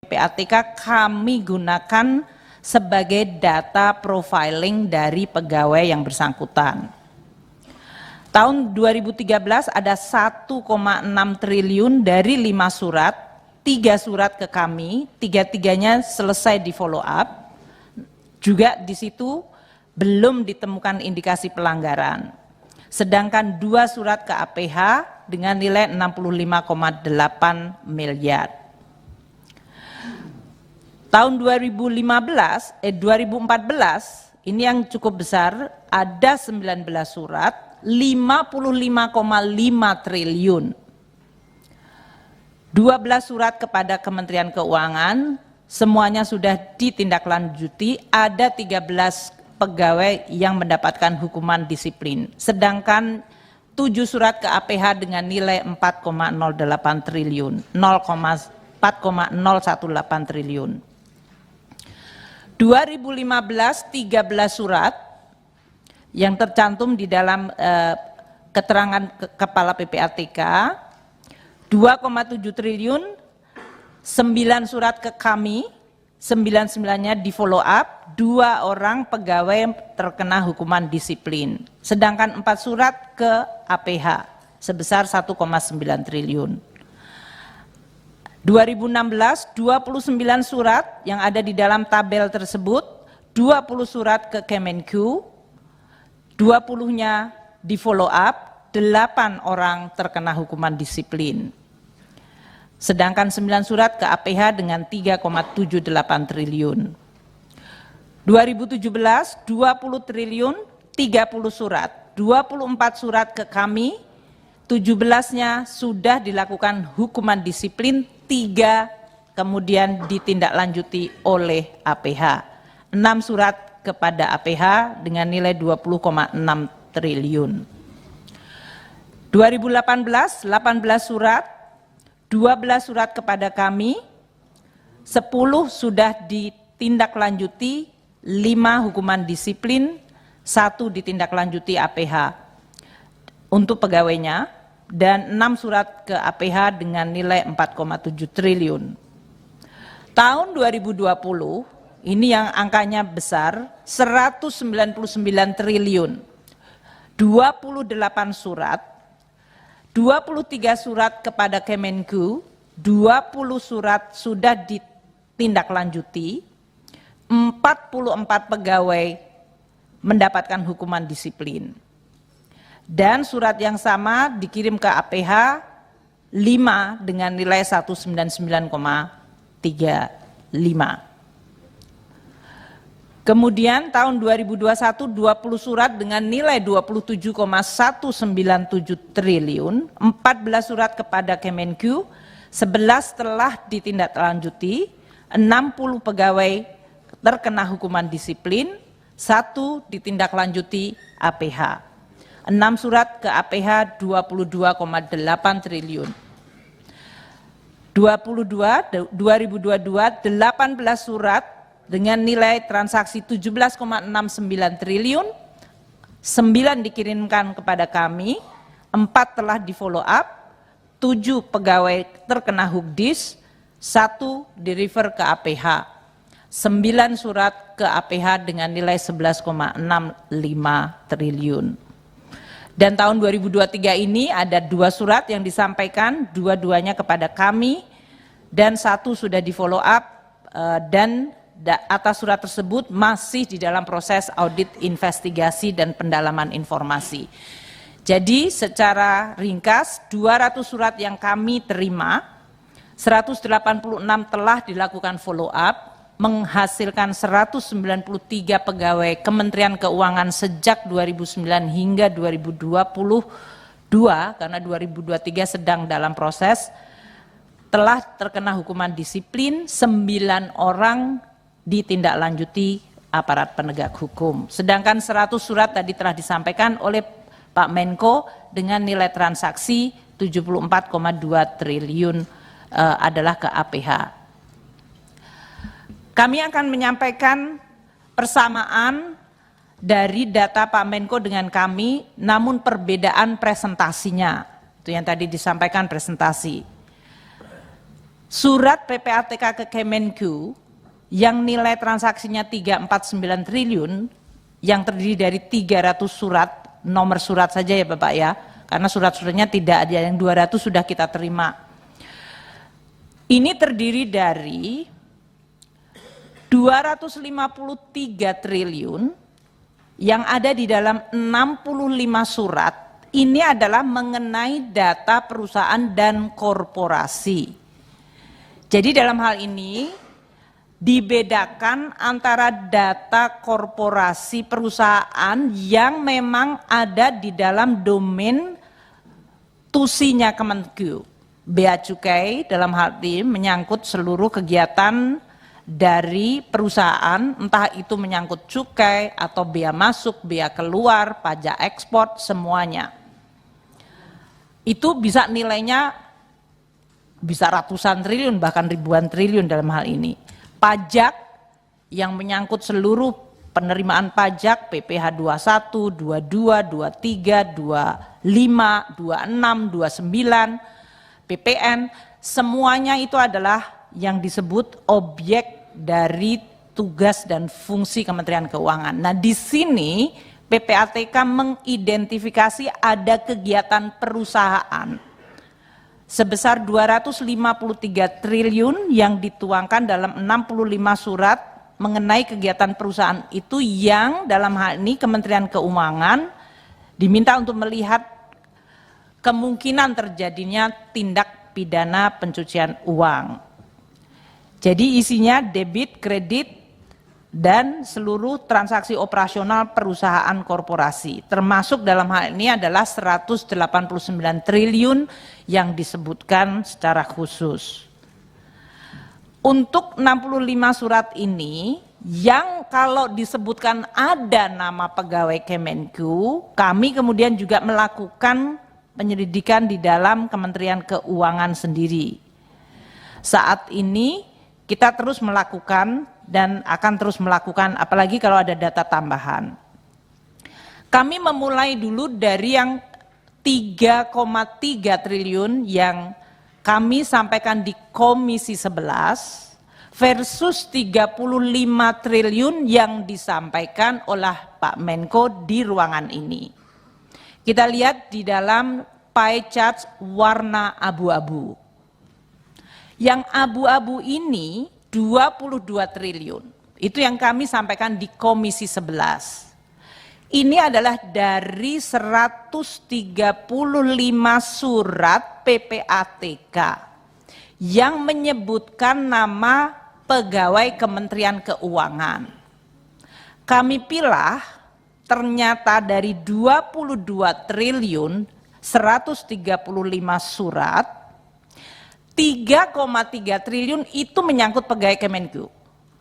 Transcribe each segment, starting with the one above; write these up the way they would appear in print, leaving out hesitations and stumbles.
PPATK kami gunakan sebagai data profiling dari pegawai yang bersangkutan. Tahun 2013 ada 1,6 triliun dari 5 surat, 3 surat ke kami, 3-tiganya selesai di follow up. Juga di situ belum ditemukan indikasi pelanggaran. Sedangkan 2 surat ke APH dengan nilai 65,8 miliar. Tahun 2014 ini yang cukup besar, ada 19 surat, 55,5 triliun. 12 surat kepada Kementerian Keuangan, semuanya sudah ditindaklanjuti, ada 13 pegawai yang mendapatkan hukuman disiplin. Sedangkan 7 surat ke APH dengan nilai 4,08 triliun, 4,018 triliun. 2015 13 surat yang tercantum di dalam keterangan Kepala PPATK, 2,7 triliun, 9 surat ke kami, 99-nya di follow up, 2 orang pegawai terkena hukuman disiplin. Sedangkan 4 surat ke APH sebesar 1,9 triliun. 2016 29 surat yang ada di dalam tabel tersebut, 20 surat ke Kemenku, 20-nya di follow up, 8 orang terkena hukuman disiplin. Sedangkan 9 surat ke APH dengan 3,78 triliun. 2017 20 triliun, 30 surat, 24 surat ke kami, 17-nya sudah dilakukan hukuman disiplin, 3 kemudian ditindaklanjuti oleh APH. 6 surat kepada APH dengan nilai 20,6 triliun. 2018 18 surat, 12 surat kepada kami, 10 sudah ditindaklanjuti, 5 hukuman disiplin, 1 ditindaklanjuti APH untuk pegawainya, dan 6 surat ke APH dengan nilai 4,7 triliun. Tahun 2020, ini yang angkanya besar, 199 triliun, 28 surat, 23 surat kepada Kemenku, 20 surat sudah ditindaklanjuti, 44 pegawai mendapatkan hukuman disiplin. Dan surat yang sama dikirim ke APH 5 dengan nilai 199,35. Kemudian tahun 2021 20 surat dengan nilai 27,197 triliun, 14 surat kepada Kemenku, 11 telah ditindaklanjuti, 60 pegawai terkena hukuman disiplin, 1 ditindaklanjuti APH. 6 surat ke APH 22,8 triliun. 2022 18 surat dengan nilai transaksi 17,69 triliun, 9 dikirimkan kepada kami, 4 telah di follow up, 7 pegawai terkena hukdis, 1 di refer ke APH, 9 surat ke APH dengan nilai 11,65 triliun. Dan tahun 2023 ini ada 2 surat yang disampaikan, 2-duanya kepada kami, dan 1 sudah di follow up, dan atas surat tersebut masih di dalam proses audit investigasi dan pendalaman informasi. Jadi secara ringkas 200 surat yang kami terima, 186 telah dilakukan follow up, menghasilkan 193 pegawai Kementerian Keuangan sejak 2009 hingga 2022, karena 2023 sedang dalam proses, telah terkena hukuman disiplin, 9 orang ditindaklanjuti aparat penegak hukum. Sedangkan 100 surat tadi telah disampaikan oleh Pak Menko dengan nilai transaksi 74,2 triliun adalah ke APH. Kami akan menyampaikan persamaan dari data Pak Menko dengan kami, namun perbedaan presentasinya, itu yang tadi disampaikan presentasi. surat PPATK ke Kemenku yang nilai transaksinya 349 triliun yang terdiri dari 300 surat, nomor surat saja ya Bapak ya, karena surat-suratnya tidak ada, yang 200 sudah kita terima. Ini terdiri dari 253 triliun yang ada di dalam 65 surat. Ini adalah mengenai data perusahaan dan korporasi. Jadi dalam hal ini dibedakan antara data korporasi perusahaan yang memang ada di dalam domain tusinya Kemenku. Bea Cukai dalam hal ini menyangkut seluruh kegiatan dari perusahaan, entah itu menyangkut cukai atau bea masuk, bea keluar, pajak ekspor, semuanya. Itu bisa nilainya bisa ratusan triliun, bahkan ribuan triliun dalam hal ini. Pajak yang menyangkut seluruh penerimaan pajak PPh 21, 22, 23, 25, 26, 29, PPN, semuanya itu adalah yang disebut objek dari tugas dan fungsi Kementerian Keuangan. Nah, di sini PPATK mengidentifikasi ada kegiatan perusahaan sebesar 253 triliun yang dituangkan dalam 65 surat mengenai kegiatan perusahaan itu, yang dalam hal ini Kementerian Keuangan diminta untuk melihat kemungkinan terjadinya tindak pidana pencucian uang. Jadi isinya debit, kredit, dan seluruh transaksi operasional perusahaan korporasi. Termasuk dalam hal ini adalah 189 triliun yang disebutkan secara khusus. Untuk 65 surat ini, yang kalau disebutkan ada nama pegawai Kemenku, kami kemudian juga melakukan penyelidikan di dalam Kementerian Keuangan sendiri. Saat ini kita terus melakukan dan akan terus melakukan, apalagi kalau ada data tambahan. Kami memulai dulu dari yang 3,3 triliun yang kami sampaikan di Komisi 11 versus 35 triliun yang disampaikan oleh Pak Menko di ruangan ini. Kita lihat di dalam pie chart warna abu-abu. Yang abu-abu ini 22 triliun. Itu yang kami sampaikan di Komisi 11. Ini adalah dari 135 surat PPATK yang menyebutkan nama pegawai Kementerian Keuangan. Kami pilah ternyata dari 22 triliun 135 surat, 3,3 triliun itu menyangkut pegawai Kemenku.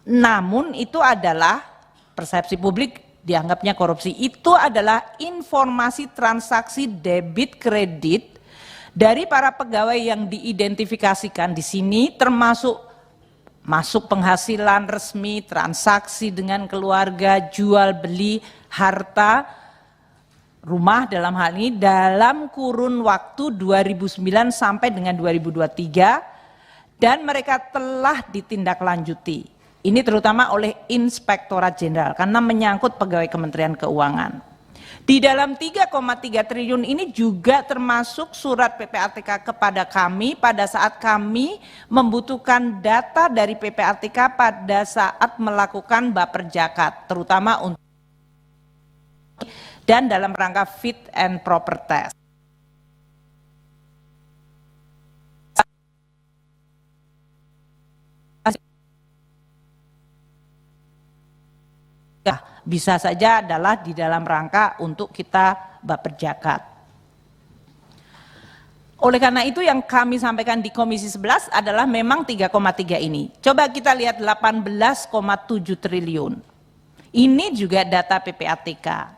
Namun itu adalah persepsi publik dianggapnya korupsi. Itu adalah informasi transaksi debit kredit dari para pegawai yang diidentifikasikan di sini, termasuk masuk penghasilan resmi, transaksi dengan keluarga, jual beli harta rumah dalam hal ini dalam kurun waktu 2009 sampai dengan 2023, dan mereka telah ditindaklanjuti. Ini terutama oleh Inspektorat Jenderal karena menyangkut pegawai Kementerian Keuangan. Di dalam 3,3 triliun ini juga termasuk surat PPATK kepada kami pada saat kami membutuhkan data dari PPATK pada saat melakukan baperjakat, terutama untuk dan dalam rangka fit and proper test. Bisa saja adalah di dalam rangka untuk kita baperjakat. Oleh karena itu yang kami sampaikan di Komisi 11 adalah memang 3,3 ini. Coba kita lihat 18,7 triliun. Ini juga data PPATK.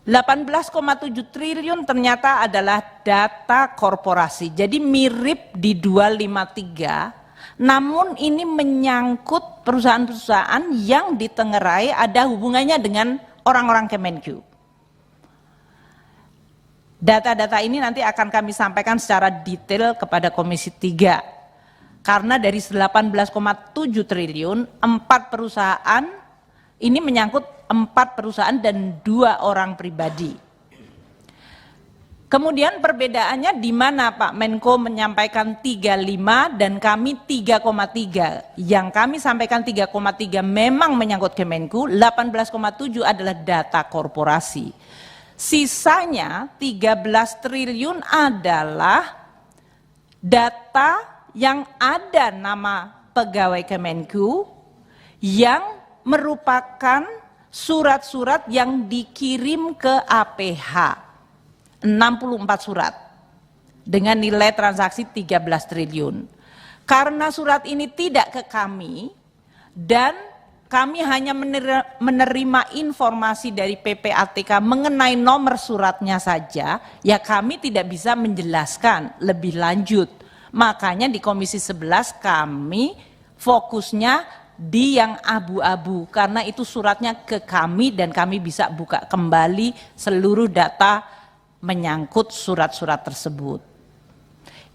18,7 triliun ternyata adalah data korporasi. Jadi mirip di 253. Namun ini menyangkut perusahaan-perusahaan yang ditengerai ada hubungannya dengan orang-orang Kemenku. Data-data ini nanti akan kami sampaikan secara detail kepada Komisi 3. Karena dari 18,7 triliun, 4 perusahaan, ini menyangkut 4 perusahaan dan 2 orang pribadi. Kemudian perbedaannya di mana Pak Menko menyampaikan 35 dan kami 3,3. Yang kami sampaikan 3,3 memang menyangkut Kemenku, 18,7 adalah data korporasi. Sisanya 13 triliun adalah data yang ada nama pegawai Kemenku yang merupakan surat-surat yang dikirim ke APH. 64 surat dengan nilai transaksi 13 triliun. Karena surat ini tidak ke kami dan kami hanya menerima informasi dari PPATK mengenai nomor suratnya saja, ya kami tidak bisa menjelaskan lebih lanjut. Makanya di Komisi 11 kami fokusnya di yang abu-abu karena itu suratnya ke kami dan kami bisa buka kembali seluruh data menyangkut surat-surat tersebut.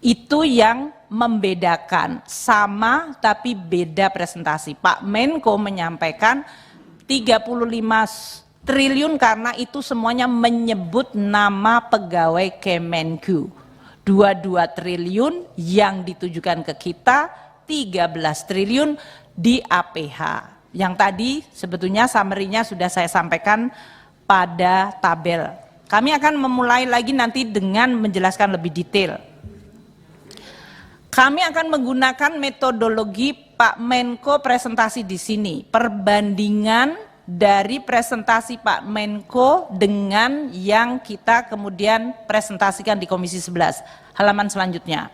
Itu yang membedakan, sama tapi beda presentasi. Pak Menko menyampaikan 35 triliun karena itu semuanya menyebut nama pegawai Kemenku. 22 triliun yang ditujukan ke kita, 13 triliun di APH. Yang tadi sebetulnya summary-nya sudah saya sampaikan pada tabel. Kami akan memulai lagi nanti dengan menjelaskan lebih detail. Kami akan menggunakan metodologi Pak Menko presentasi di sini. Perbandingan dari presentasi Pak Menko dengan yang kita kemudian presentasikan di Komisi 11. Halaman selanjutnya.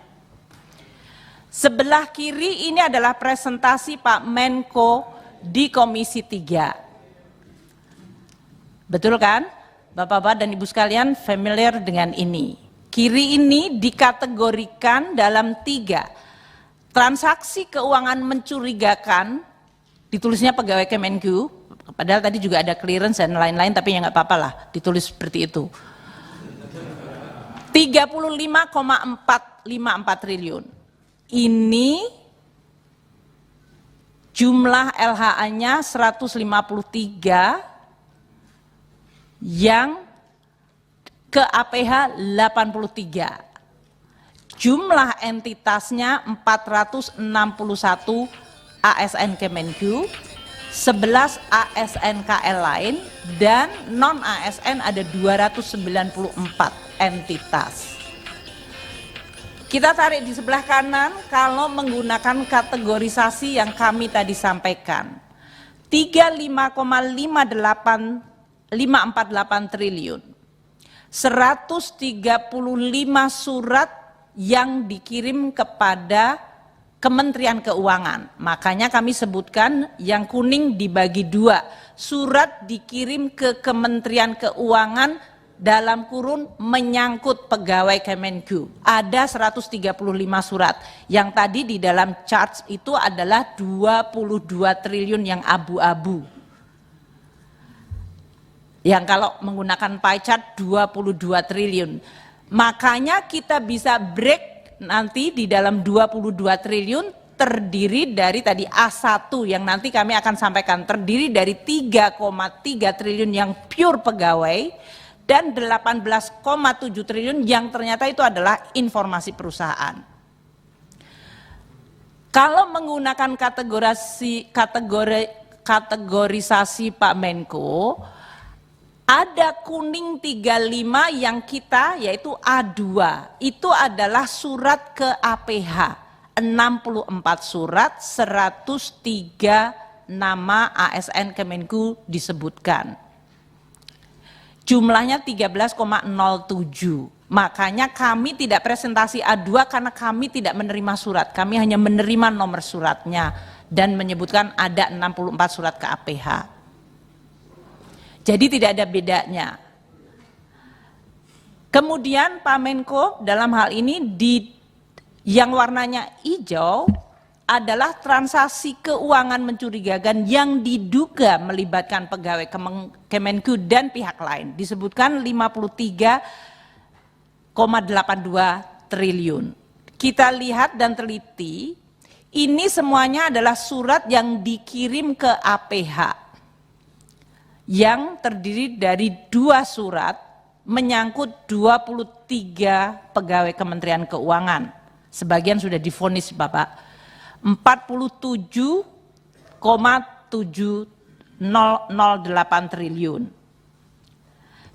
Sebelah kiri ini adalah presentasi Pak Menko di Komisi 3. Betul kan? Bapak-bapak dan ibu sekalian familiar dengan ini. Kiri ini dikategorikan dalam 3. Transaksi keuangan mencurigakan, ditulisnya pegawai Kemenku, padahal tadi juga ada clearance dan lain-lain, tapi ya nggak apa-apa lah, ditulis seperti itu. 35,454 triliun. Ini jumlah LHA-nya 153, yang ke APH 83. Jumlah entitasnya 461 ASN Kemenku, 11 ASN KL lain, dan non ASN ada 294 entitas. Kita tarik di sebelah kanan kalau menggunakan kategorisasi yang kami tadi sampaikan. 35,548 triliun, 135 surat yang dikirim kepada Kementerian Keuangan. Makanya kami sebutkan yang kuning dibagi 2. Surat dikirim ke Kementerian Keuangan dalam kurun menyangkut pegawai Kemenku. Ada 135 surat. Yang tadi di dalam chart itu adalah 22 triliun yang abu-abu. Yang kalau menggunakan pie chart 22 triliun. Makanya kita bisa break nanti di dalam 22 triliun terdiri dari tadi A1 yang nanti kami akan sampaikan, terdiri dari 3,3 triliun yang pure pegawai dan 18,7 triliun yang ternyata itu adalah informasi perusahaan. Kalau menggunakan kategorisasi Pak Menko, ada kuning 35 yang kita yaitu A2, itu adalah surat ke APH, 64 surat, 103 nama ASN Kemenku disebutkan. Jumlahnya 13,07, makanya kami tidak presentasi A2 karena kami tidak menerima surat, kami hanya menerima nomor suratnya dan menyebutkan ada 64 surat ke APH. Jadi tidak ada bedanya. Kemudian Pak Menko dalam hal ini yang warnanya hijau adalah transaksi keuangan mencurigakan yang diduga melibatkan pegawai Kemenku dan pihak lain. Disebutkan 53,82 triliun. Kita lihat dan teliti Ini semuanya adalah surat yang dikirim ke APH yang terdiri dari 2 surat menyangkut 23 pegawai Kementerian Keuangan. Sebagian sudah divonis Bapak. 47,7008 triliun.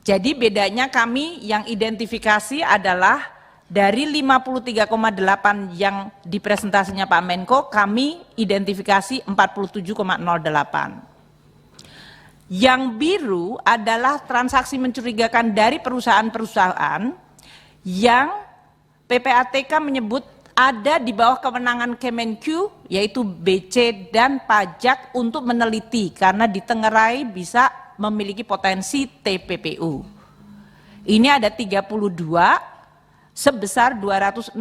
Jadi bedanya kami yang identifikasi adalah dari 53,8 yang di presentasinya Pak Menko, kami identifikasi 47,08. Yang biru adalah transaksi mencurigakan dari perusahaan-perusahaan yang PPATK menyebut ada di bawah kewenangan Kemenq, yaitu BC dan pajak untuk meneliti karena ditengarai bisa memiliki potensi TPPU. Ini ada 32 sebesar 260,5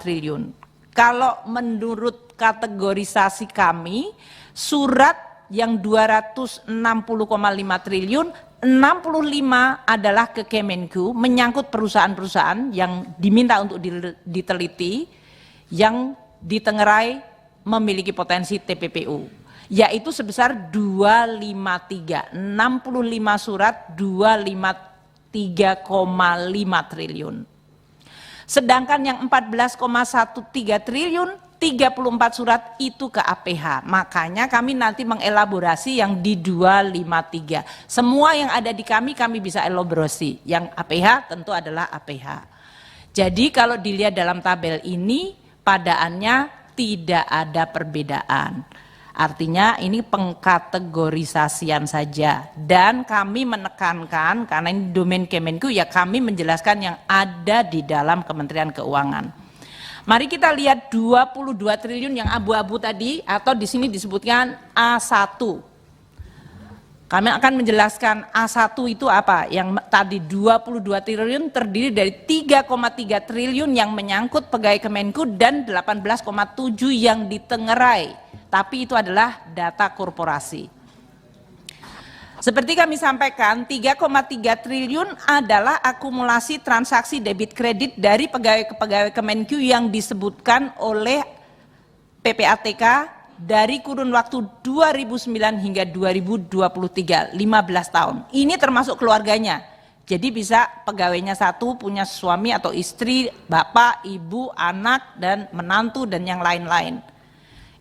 triliun. Kalau menurut kategorisasi kami, surat yang 260,5 triliun, 65 adalah ke Kemenq, menyangkut perusahaan-perusahaan yang diminta untuk diteliti, yang ditengarai memiliki potensi TPPU, yaitu sebesar 253, 65 surat 253,5 triliun. Sedangkan yang 14,13 triliun, 34 surat itu ke APH. Makanya kami nanti mengelaborasi yang di 253. Semua yang ada di kami bisa elaborasi. Yang APH tentu adalah APH. Jadi kalau dilihat dalam tabel ini, padaannya tidak ada perbedaan. Artinya ini pengkategorisasian saja, dan kami menekankan karena ini domain Kemenq, ya kami menjelaskan yang ada di dalam Kementerian Keuangan. Mari kita lihat 22 triliun yang abu-abu tadi, atau di sini disebutkan A1. Kami akan menjelaskan A1 itu apa. Yang tadi 22 triliun terdiri dari 3,3 triliun yang menyangkut pegawai Kemenq dan 18,7 yang ditengarai. Tapi itu adalah data korporasi. Seperti kami sampaikan, 3,3 triliun adalah akumulasi transaksi debit kredit dari pegawai Kemenq yang disebutkan oleh PPATK dari kurun waktu 2009 hingga 2023, 15 tahun. Ini termasuk keluarganya. Jadi bisa pegawainya satu, punya suami atau istri, bapak, ibu, anak, dan menantu, dan yang lain-lain.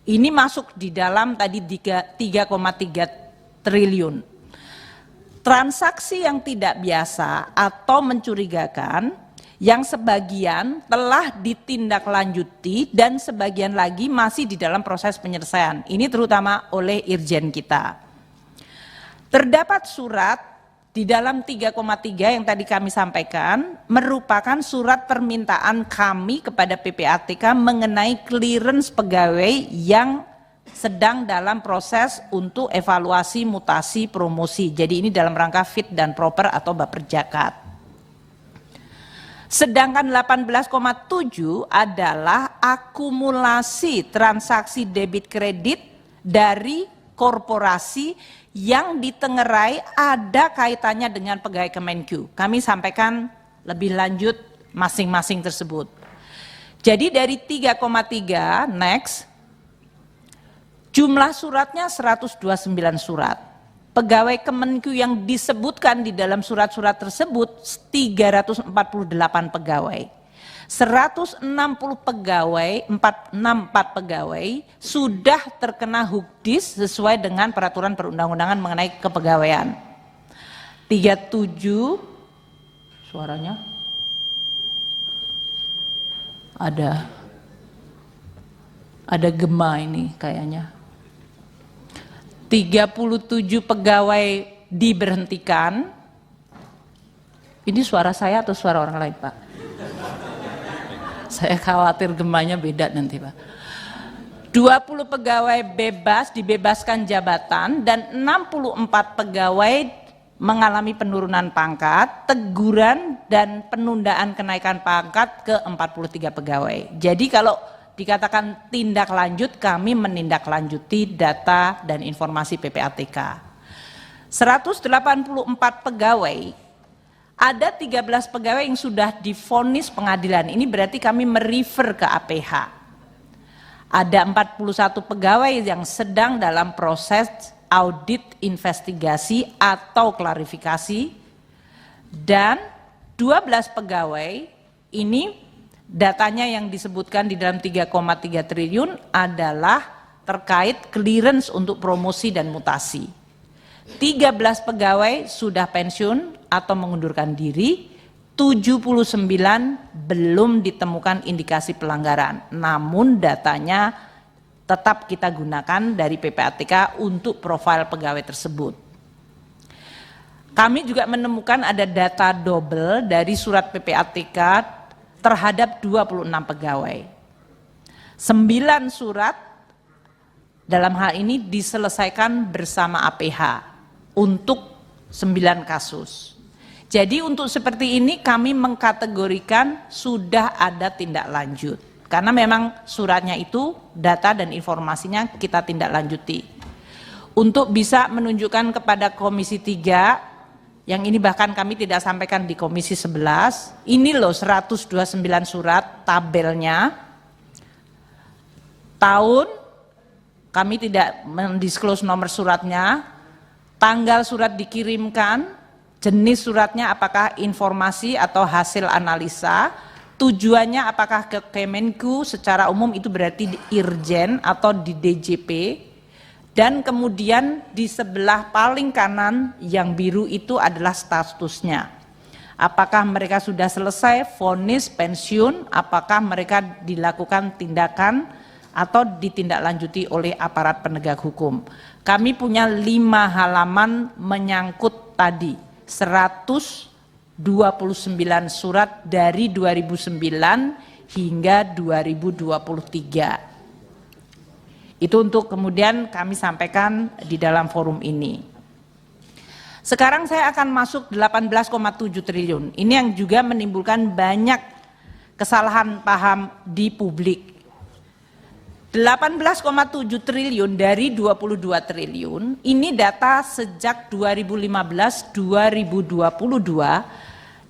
Ini masuk di dalam tadi 3,3 triliun. Transaksi yang tidak biasa atau mencurigakan, yang sebagian telah ditindaklanjuti dan sebagian lagi masih di dalam proses penyelesaian. Ini terutama oleh Irjen kita. Terdapat surat di dalam 3,3 yang tadi kami sampaikan, merupakan surat permintaan kami kepada PPATK mengenai clearance pegawai yang sedang dalam proses untuk evaluasi, mutasi, promosi. Jadi ini dalam rangka fit dan proper atau baperjakat. Sedangkan 18,7 adalah akumulasi transaksi debit kredit dari korporasi yang ditengarai ada kaitannya dengan pegawai Kemenq. Kami sampaikan lebih lanjut masing-masing tersebut. Jadi dari 3,3 next, jumlah suratnya 129 surat. Pegawai Kemenq yang disebutkan di dalam surat-surat tersebut 348 pegawai. 160 pegawai, 464 pegawai sudah terkena hukdis sesuai dengan peraturan perundang-undangan mengenai kepegawaian. 37 suaranya ada gema ini kayaknya. 37 pegawai diberhentikan. Ini suara saya atau suara orang lain, Pak? Saya khawatir gemanya beda nanti, Pak. 20 pegawai bebas, dibebaskan jabatan, dan 64 pegawai mengalami penurunan pangkat, teguran, dan penundaan kenaikan pangkat ke 43 pegawai. Jadi kalau dikatakan tindak lanjut, kami menindaklanjuti data dan informasi PPATK. 184 pegawai, ada 13 pegawai yang sudah divonis pengadilan. Ini berarti kami merefer ke APH. Ada 41 pegawai yang sedang dalam proses audit investigasi atau klarifikasi, dan 12 pegawai ini datanya yang disebutkan di dalam 3,3 triliun adalah terkait clearance untuk promosi dan mutasi. 13 pegawai sudah pensiun atau mengundurkan diri, 79 belum ditemukan indikasi pelanggaran, namun datanya tetap kita gunakan dari PPATK untuk profil pegawai tersebut. Kami juga menemukan ada data double dari surat PPATK terhadap 26 pegawai. 9 surat dalam hal ini diselesaikan bersama APH untuk 9 kasus. Jadi untuk seperti ini kami mengkategorikan sudah ada tindak lanjut. Karena memang suratnya itu data dan informasinya kita tindak lanjuti. Untuk bisa menunjukkan kepada Komisi 3, yang ini bahkan kami tidak sampaikan di Komisi 11, ini loh 129 surat tabelnya. Tahun, kami tidak mendisclose nomor suratnya, tanggal surat dikirimkan, jenis suratnya apakah informasi atau hasil analisa, tujuannya apakah ke Kemenku secara umum itu berarti di Irjen atau di DJP, dan kemudian di sebelah paling kanan yang biru itu adalah statusnya. Apakah mereka sudah selesai vonis pensiun, apakah mereka dilakukan tindakan atau ditindaklanjuti oleh aparat penegak hukum. Kami punya 5 halaman menyangkut tadi, 129 surat dari 2009 hingga 2023. Itu untuk kemudian kami sampaikan di dalam forum ini. Sekarang saya akan masuk 18,7 triliun. Ini yang juga menimbulkan banyak kesalahan paham di publik. 18,7 triliun dari 22 triliun, ini data sejak 2015-2022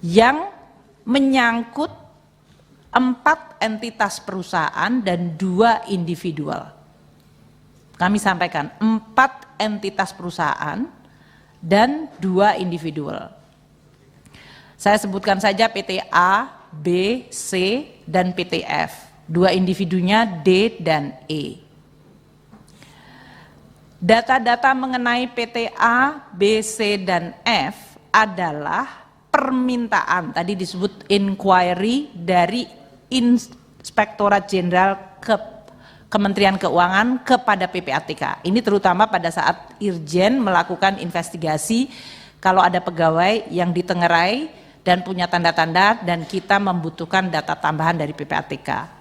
yang menyangkut 4 entitas perusahaan dan 2 individual. Kami sampaikan 4 entitas perusahaan dan 2 individual. Saya sebutkan saja PT A, B, C, dan PT F. 2 individunya D dan E. Data-data mengenai PT A, B, C, dan F adalah permintaan, tadi disebut inquiry dari Inspektorat Jenderal Kementerian Keuangan kepada PPATK. Ini terutama pada saat Irjen melakukan investigasi kalau ada pegawai yang ditengerai dan punya tanda-tanda dan kita membutuhkan data tambahan dari PPATK.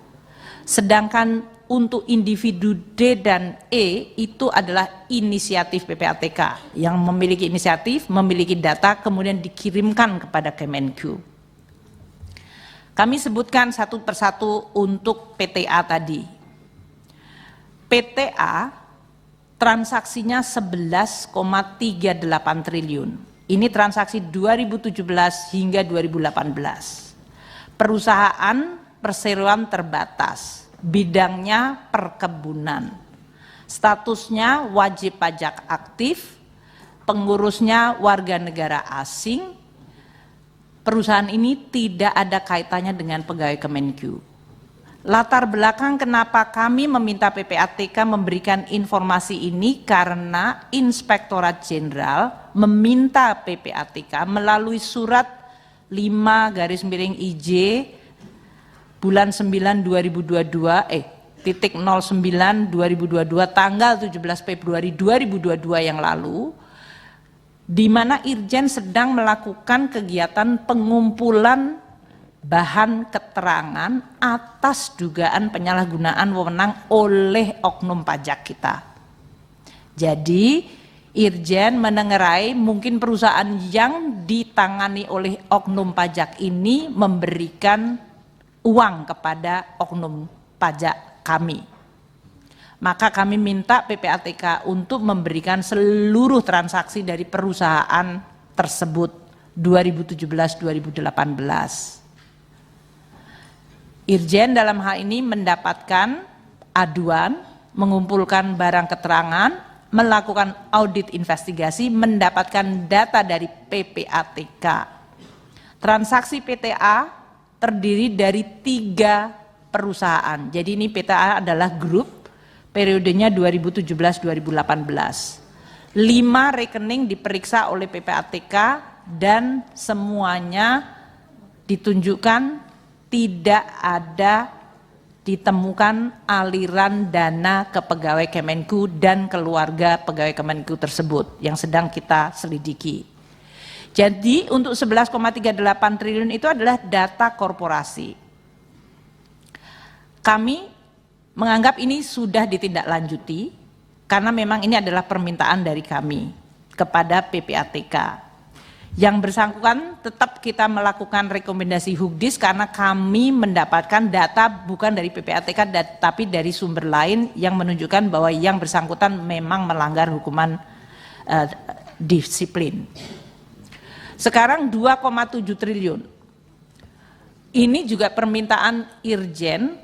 Sedangkan untuk individu D dan E itu adalah inisiatif PPATK yang memiliki inisiatif, memiliki data kemudian dikirimkan kepada Kemenku. Kami sebutkan satu persatu untuk PTA tadi. PTA transaksinya 11,38 triliun. Ini transaksi 2017 hingga 2018. Perusahaan perseroan terbatas, bidangnya perkebunan. Statusnya wajib pajak aktif, pengurusnya warga negara asing. Perusahaan ini tidak ada kaitannya dengan pegawai Kemenku. Latar belakang kenapa kami meminta PPATK memberikan informasi ini karena Inspektorat Jenderal meminta PPATK melalui surat 5/IJ bulan 9 2022 titik 09 2022 tanggal 17 Februari 2022 yang lalu, di mana Irjen sedang melakukan kegiatan pengumpulan bahan keterangan atas dugaan penyalahgunaan wewenang oleh oknum pajak kita. Jadi Irjen menengerai mungkin perusahaan yang ditangani oleh oknum pajak ini memberikan uang kepada oknum pajak kami. Maka kami minta PPATK untuk memberikan seluruh transaksi dari perusahaan tersebut 2017-2018. Irjen dalam hal ini mendapatkan aduan, mengumpulkan barang keterangan, melakukan audit investigasi, mendapatkan data dari PPATK. Transaksi PTA terdiri dari 3 perusahaan. Jadi ini PTA adalah grup, periodenya 2017-2018. 5 rekening diperiksa oleh PPATK dan semuanya ditunjukkan tidak ada ditemukan aliran dana ke pegawai Kemenku dan keluarga pegawai Kemenku tersebut yang sedang kita selidiki. Jadi untuk 11,38 triliun itu adalah data korporasi. Kami menganggap ini sudah ditindaklanjuti karena memang ini adalah permintaan dari kami kepada PPATK. Yang bersangkutan tetap kita melakukan rekomendasi Hugdis karena kami mendapatkan data bukan dari PPATK tapi dari sumber lain yang menunjukkan bahwa yang bersangkutan memang melanggar hukuman disiplin. Sekarang 2,7 triliun. Ini juga permintaan Irjen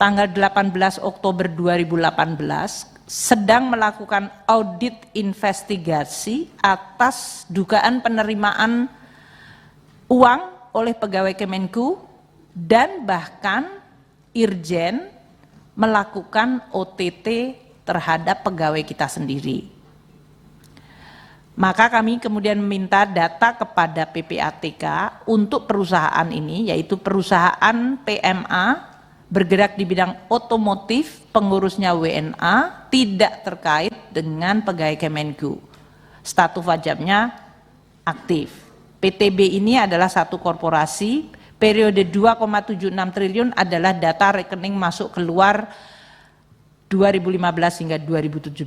tanggal 18 Oktober 2018 sedang melakukan audit investigasi atas dugaan penerimaan uang oleh pegawai Kemenku dan bahkan Irjen melakukan OTT terhadap pegawai kita sendiri. Maka kami kemudian meminta data kepada PPATK untuk perusahaan ini, yaitu perusahaan PMA bergerak di bidang otomotif, pengurusnya WNA, tidak terkait dengan pegawai Kemenku. Status wajibnya aktif. PTB ini adalah satu korporasi, periode 2,76 triliun adalah data rekening masuk keluar 2015 hingga 2017.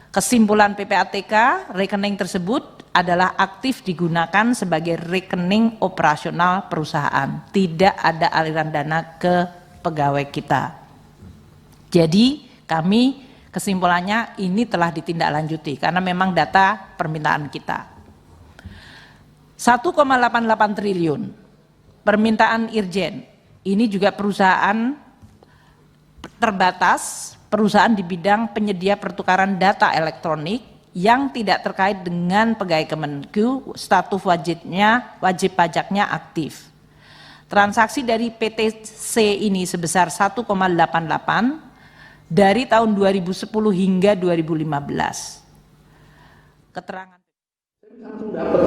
Kesimpulan PPATK, rekening tersebut adalah aktif digunakan sebagai rekening operasional perusahaan. Tidak ada aliran dana ke pegawai kita. Jadi kami kesimpulannya ini telah ditindaklanjuti karena memang data permintaan kita. 1,88 triliun permintaan Irjen. Ini juga perusahaan terbatas, perusahaan di bidang penyedia pertukaran data elektronik yang tidak terkait dengan pegawai Kemenku, status wajib pajaknya aktif. Transaksi dari PTC ini sebesar 1,88 dari tahun 2010 hingga 2015. Keterangan